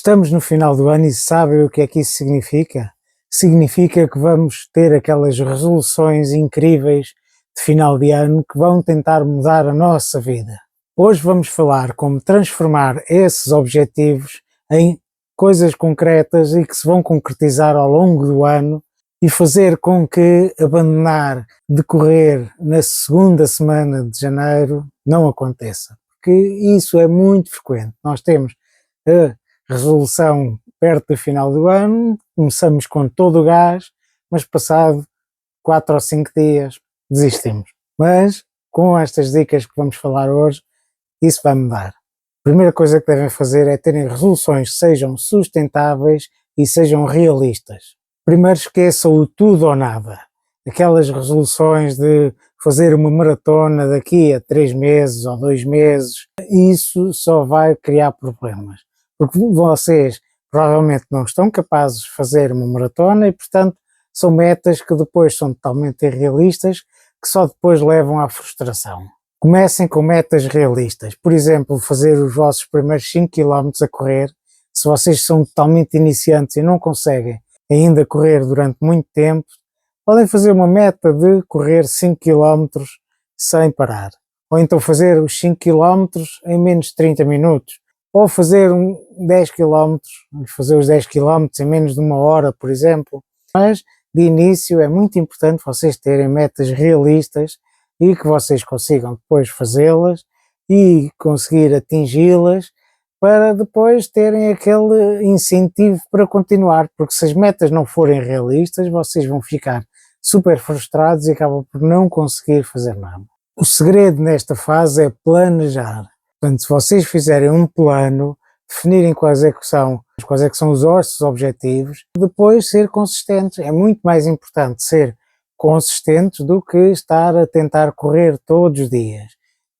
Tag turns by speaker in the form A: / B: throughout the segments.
A: Estamos no final do ano e sabem o que é que isso significa? Significa que vamos ter aquelas resoluções incríveis de final de ano que vão tentar mudar a nossa vida. Hoje vamos falar como transformar esses objetivos em coisas concretas e que se vão concretizar ao longo do ano e fazer com que abandonar de correr na segunda semana de janeiro não aconteça. Porque isso é muito frequente. Nós temos a resolução perto do final do ano, começamos com todo o gás, mas passado 4 ou 5 dias desistimos. Mas com estas dicas que vamos falar hoje, isso vai mudar. A primeira coisa que devem fazer é terem resoluções que sejam sustentáveis e sejam realistas. Primeiro esqueçam o tudo ou nada. Aquelas resoluções de fazer uma maratona daqui a 3 meses ou 2 meses, isso só vai criar problemas. Porque vocês provavelmente não estão capazes de fazer uma maratona e, portanto, são metas que depois são totalmente irrealistas, que só depois levam à frustração. Comecem com metas realistas. Por exemplo, fazer os vossos primeiros 5 km a correr. Se vocês são totalmente iniciantes e não conseguem ainda correr durante muito tempo, podem fazer uma meta de correr 5 km sem parar. Ou então fazer os 5 km em menos de 30 minutos. Ou fazer 10 km, fazer os 10 km em menos de 1 hora, por exemplo. Mas, de início, é muito importante vocês terem metas realistas e que vocês consigam depois fazê-las e conseguir atingi-las para depois terem aquele incentivo para continuar, porque se as metas não forem realistas, vocês vão ficar super frustrados e acabam por não conseguir fazer nada. O segredo nesta fase é planejar. Portanto, se vocês fizerem um plano, definirem quais é que são os vossos objetivos, depois ser consistentes. É muito mais importante ser consistentes do que estar a tentar correr todos os dias.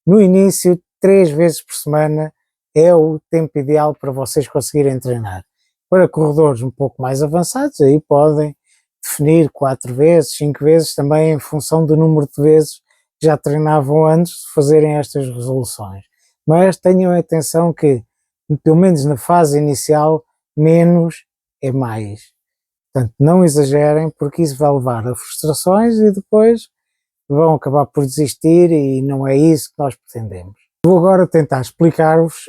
A: No início, 3 vezes por semana é o tempo ideal para vocês conseguirem treinar. Para corredores um pouco mais avançados, aí podem definir 4 vezes, 5 vezes, também em função do número de vezes que já treinavam antes de fazerem estas resoluções. Mas tenham atenção que, pelo menos na fase inicial, menos é mais. Portanto, não exagerem, porque isso vai levar a frustrações e depois vão acabar por desistir e não é isso que nós pretendemos. Vou agora tentar explicar-vos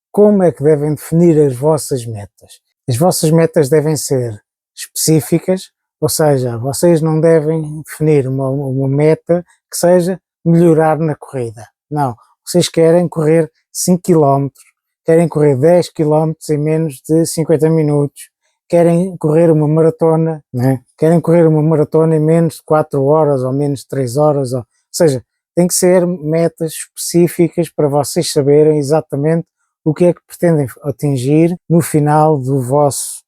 A: como é que devem definir as vossas metas. As vossas metas devem ser específicas, ou seja, vocês não devem definir uma meta que seja melhorar na corrida. Não. Vocês querem correr 5 km, querem correr 10 km em menos de 50 minutos, querem correr uma maratona, né? Querem correr uma maratona em menos de 4 horas ou menos de 3 horas, ou seja, tem que ser metas específicas para vocês saberem exatamente o que é que pretendem atingir no final do vosso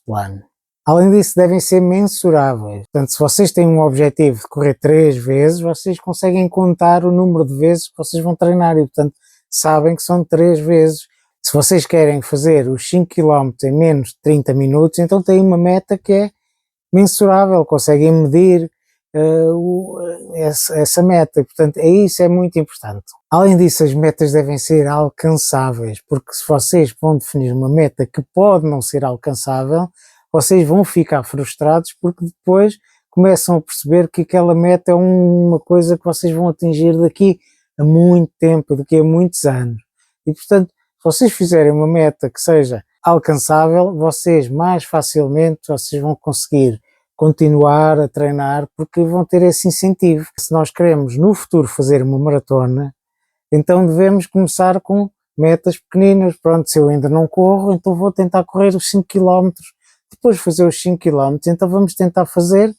A: plano. Além disso, devem ser mensuráveis. Portanto, se vocês têm um objetivo de correr 3 vezes, vocês conseguem contar o número de vezes que vocês vão treinar e, portanto, sabem que são 3 vezes. Se vocês querem fazer os 5 km em menos de 30 minutos, então têm uma meta que é mensurável, conseguem medir essa meta. Portanto, isso é muito importante. Além disso, as metas devem ser alcançáveis, porque se vocês vão definir uma meta que pode não ser alcançável, vocês vão ficar frustrados porque depois começam a perceber que aquela meta é uma coisa que vocês vão atingir daqui a muito tempo, daqui a muitos anos. E, portanto, se vocês fizerem uma meta que seja alcançável, vocês mais facilmente vão conseguir continuar a treinar porque vão ter esse incentivo. Se nós queremos no futuro fazer uma maratona, então devemos começar com metas pequeninas. Pronto, se eu ainda não corro, então vou tentar correr os 5 km. Depois de fazer os 5 km, então vamos tentar fazer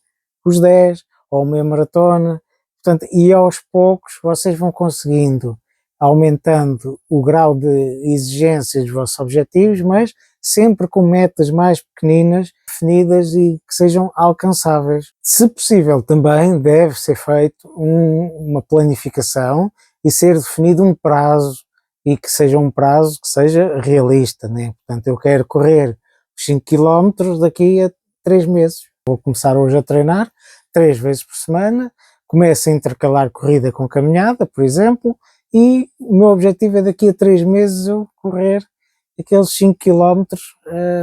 A: os 10 ou meia maratona. Portanto, e aos poucos vocês vão conseguindo, aumentando o grau de exigência dos vossos objetivos, mas sempre com metas mais pequeninas, definidas e que sejam alcançáveis. Se possível, também deve ser feito uma planificação e ser definido um prazo, e que seja um prazo que seja realista, né? Portanto, eu quero correr 5 km daqui a 3 meses. Vou começar hoje a treinar 3 vezes por semana, começo a intercalar corrida com caminhada, por exemplo, e o meu objetivo é daqui a 3 meses eu correr aqueles 5 quilómetros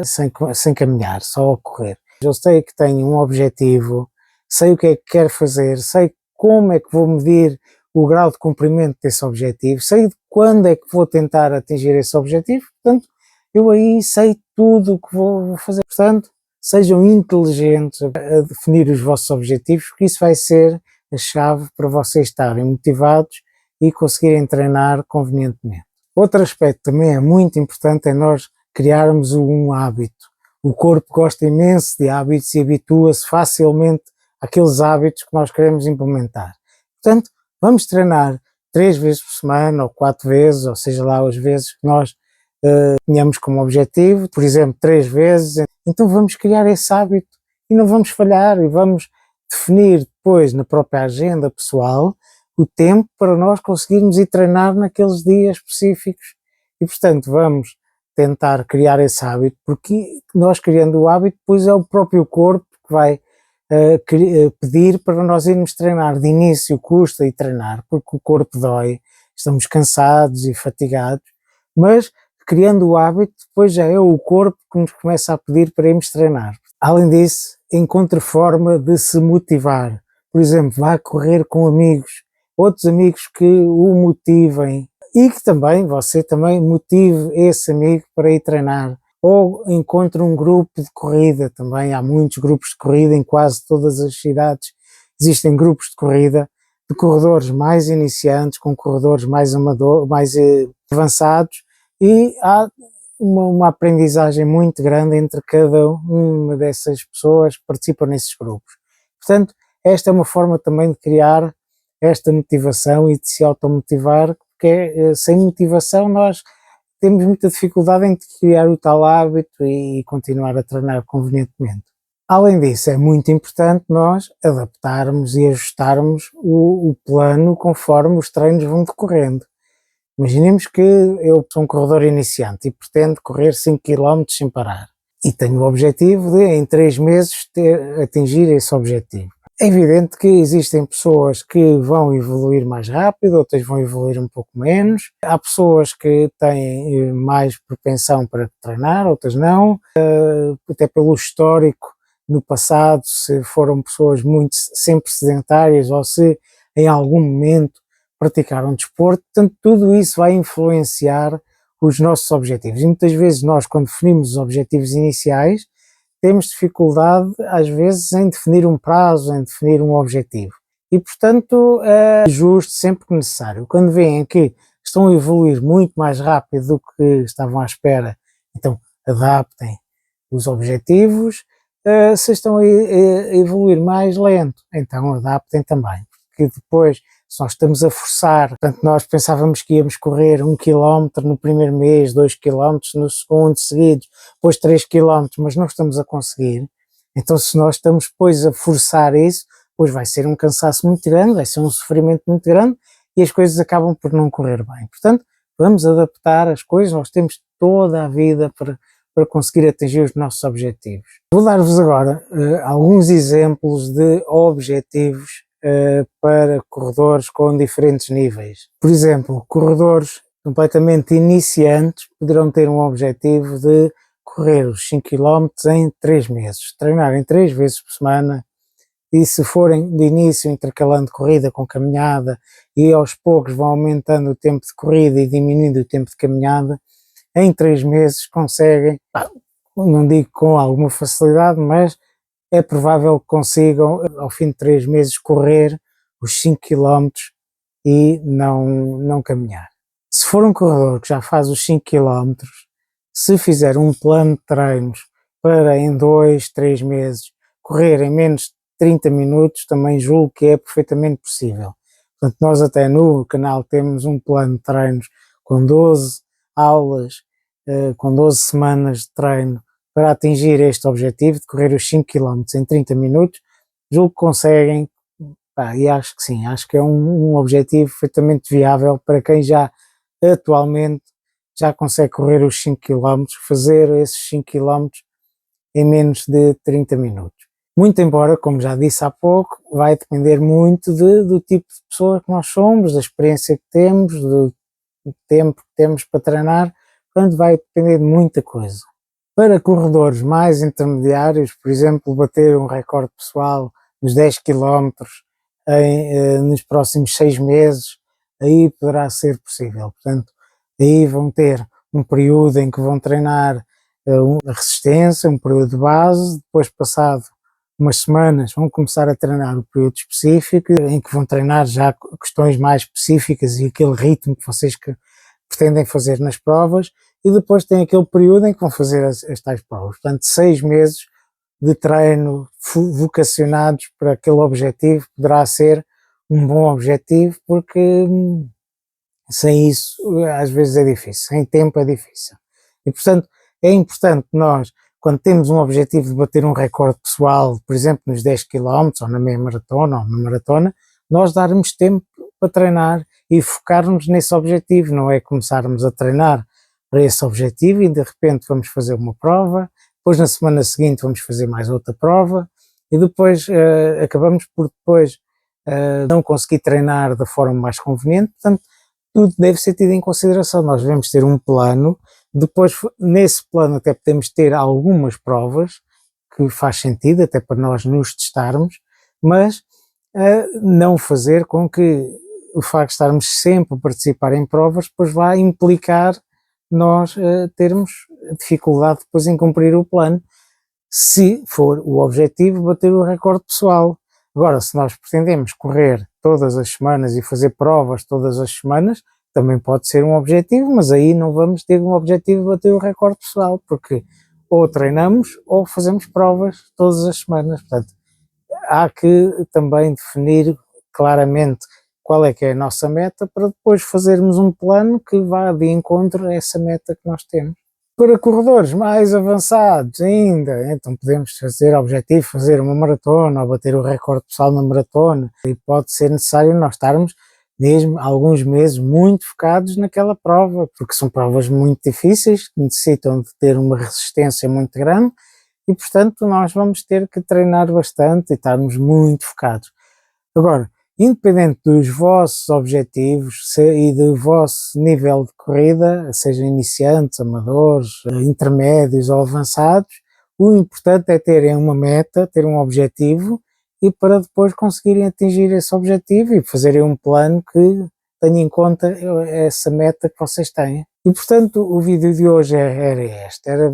A: sem caminhar, só a correr. Eu sei que tenho um objetivo, sei o que é que quero fazer, sei como é que vou medir o grau de cumprimento desse objetivo, sei de quando é que vou tentar atingir esse objetivo, portanto, eu aí sei tudo o que vou fazer. Portanto, sejam inteligentes a definir os vossos objetivos, porque isso vai ser a chave para vocês estarem motivados e conseguirem treinar convenientemente. Outro aspecto também é muito importante, é nós criarmos um hábito. O corpo gosta imenso de hábitos e habitua-se facilmente àqueles hábitos que nós queremos implementar. Portanto, vamos treinar 3 vezes por semana, ou 4 vezes, ou seja lá as vezes que nós tenhamos como objetivo, por exemplo, 3 vezes. Então vamos criar esse hábito e não vamos falhar, e vamos definir depois na própria agenda pessoal o tempo para nós conseguirmos ir treinar naqueles dias específicos. E portanto vamos tentar criar esse hábito, porque nós criando o hábito, depois é o próprio corpo que vai pedir para nós irmos treinar. De início custa ir treinar, porque o corpo dói, estamos cansados e fatigados, mas criando o hábito, depois já é o corpo que nos começa a pedir para irmos treinar. Além disso, encontre forma de se motivar. Por exemplo, vá correr com amigos, outros amigos que o motivem, e que também, você também motive esse amigo para ir treinar. Ou encontre um grupo de corrida também, há muitos grupos de corrida em quase todas as cidades, existem grupos de corrida, de corredores mais iniciantes, com corredores mais avançados, e há uma aprendizagem muito grande entre cada uma dessas pessoas que participam nesses grupos. Portanto, esta é uma forma também de criar esta motivação e de se automotivar, porque sem motivação nós temos muita dificuldade em criar o tal hábito e continuar a treinar convenientemente. Além disso, é muito importante nós adaptarmos e ajustarmos o plano conforme os treinos vão decorrendo. Imaginemos que eu sou um corredor iniciante e pretendo correr 5 quilómetros sem parar. E tenho o objetivo de, em 3 meses, atingir esse objetivo. É evidente que existem pessoas que vão evoluir mais rápido, outras vão evoluir um pouco menos. Há pessoas que têm mais propensão para treinar, outras não. Até pelo histórico no passado, se foram pessoas muito sempre sedentárias ou se em algum momento praticaram desporto. Portanto, tudo isso vai influenciar os nossos objetivos. E muitas vezes nós, quando definimos os objetivos iniciais, temos dificuldade, às vezes, em definir um prazo, em definir um objetivo. E, portanto, ajuste sempre que necessário. Quando veem que estão a evoluir muito mais rápido do que estavam à espera, então adaptem os objetivos. Se estão a evoluir mais lento, então adaptem também. Porque depois, se nós estamos a forçar, portanto, nós pensávamos que íamos correr 1 quilómetro no primeiro mês, 2 quilómetros no segundo seguidos, depois 3 quilómetros, mas não estamos a conseguir. Então, se nós estamos depois a forçar isso, depois vai ser um cansaço muito grande, vai ser um sofrimento muito grande e as coisas acabam por não correr bem. Portanto, vamos adaptar as coisas, nós temos toda a vida para conseguir atingir os nossos objetivos. Vou dar-vos agora alguns exemplos de objetivos para corredores com diferentes níveis. Por exemplo, corredores completamente iniciantes poderão ter um objetivo de correr os 5 km em 3 meses, treinarem 3 vezes por semana, e se forem de início intercalando corrida com caminhada e aos poucos vão aumentando o tempo de corrida e diminuindo o tempo de caminhada, em 3 meses conseguem, não digo com alguma facilidade, mas é provável que consigam, ao fim de 3 meses, correr os 5 km e não caminhar. Se for um corredor que já faz os 5 km, se fizer um plano de treinos para em 2, 3 meses correr em menos de 30 minutos, também julgo que é perfeitamente possível. Portanto, nós até no canal temos um plano de treinos com 12 aulas, com 12 semanas de treino para atingir este objetivo de correr os 5 km em 30 minutos. Julgo que conseguem, e acho que sim, acho que é um objetivo perfeitamente viável para quem já atualmente já consegue correr os 5 km, fazer esses 5 km em menos de 30 minutos. Muito embora, como já disse há pouco, vai depender muito do tipo de pessoa que nós somos, da experiência que temos, do tempo que temos para treinar. Portanto, vai depender de muita coisa. Para corredores mais intermediários, por exemplo, bater um recorde pessoal nos 10 km nos próximos 6 meses, aí poderá ser possível. Portanto, aí vão ter um período em que vão treinar a resistência, um período de base, depois passado umas semanas vão começar a treinar o período específico, em que vão treinar já questões mais específicas e aquele ritmo que vocês pretendem fazer nas provas, e depois tem aquele período em que vão fazer as tais provas. Portanto, 6 meses de treino vocacionados para aquele objetivo poderá ser um bom objetivo, porque sem isso às vezes é difícil, sem tempo é difícil. E portanto é importante nós, quando temos um objetivo de bater um recorde pessoal, por exemplo nos 10 km ou na meia maratona ou na maratona, nós darmos tempo para treinar e focarmos nesse objetivo, não é começarmos a treinar para esse objetivo e de repente vamos fazer uma prova, depois na semana seguinte vamos fazer mais outra prova e depois acabamos por depois não conseguir treinar da forma mais conveniente. Portanto, tudo deve ser tido em consideração. Nós devemos ter um plano, depois nesse plano até podemos ter algumas provas que faz sentido até para nós nos testarmos, mas não fazer com que o facto de estarmos sempre a participar em provas depois vá implicar nós termos dificuldade depois em cumprir o plano, se for o objetivo bater o recorde pessoal. Agora, se nós pretendemos correr todas as semanas e fazer provas todas as semanas, também pode ser um objetivo, mas aí não vamos ter um objetivo de bater o recorde pessoal, porque ou treinamos ou fazemos provas todas as semanas. Portanto, há que também definir claramente qual é que é a nossa meta para depois fazermos um plano que vá de encontro a essa meta que nós temos. Para corredores mais avançados ainda, então podemos fazer objetivo, fazer uma maratona ou bater o recorde pessoal na maratona, e pode ser necessário nós estarmos mesmo alguns meses muito focados naquela prova, porque são provas muito difíceis, que necessitam de ter uma resistência muito grande e portanto nós vamos ter que treinar bastante e estarmos muito focados. Agora, independente dos vossos objetivos e do vosso nível de corrida, sejam iniciantes, amadores, intermédios ou avançados, o importante é terem uma meta, ter um objetivo e para depois conseguirem atingir esse objetivo e fazerem um plano que tenha em conta essa meta que vocês têm. E portanto o vídeo de hoje era este, era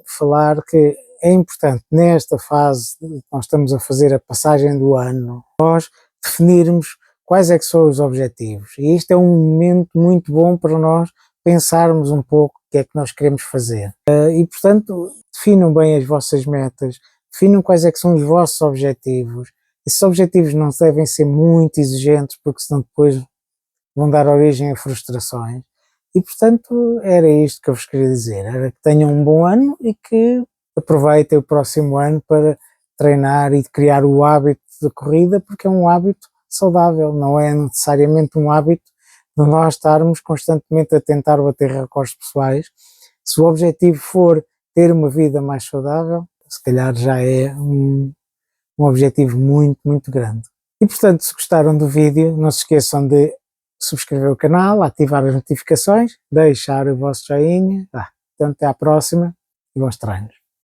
A: falar que é importante nesta fase que nós estamos a fazer a passagem do ano, nós definirmos quais é que são os objetivos, e isto é um momento muito bom para nós pensarmos um pouco o que é que nós queremos fazer. E portanto definam bem as vossas metas, definam quais é que são os vossos objetivos. Esses objetivos não devem ser muito exigentes, porque senão depois vão dar origem a frustrações. E portanto era isto que eu vos queria dizer, era que tenham um bom ano e que aproveitem o próximo ano para treinar e criar o hábito de corrida, porque é um hábito saudável, não é necessariamente um hábito de nós estarmos constantemente a tentar bater recordes pessoais. Se o objetivo for ter uma vida mais saudável, se calhar já é um objetivo muito, muito grande. E portanto, se gostaram do vídeo, não se esqueçam de subscrever o canal, ativar as notificações, deixar o vosso joinha. Então até à próxima e bons treinos.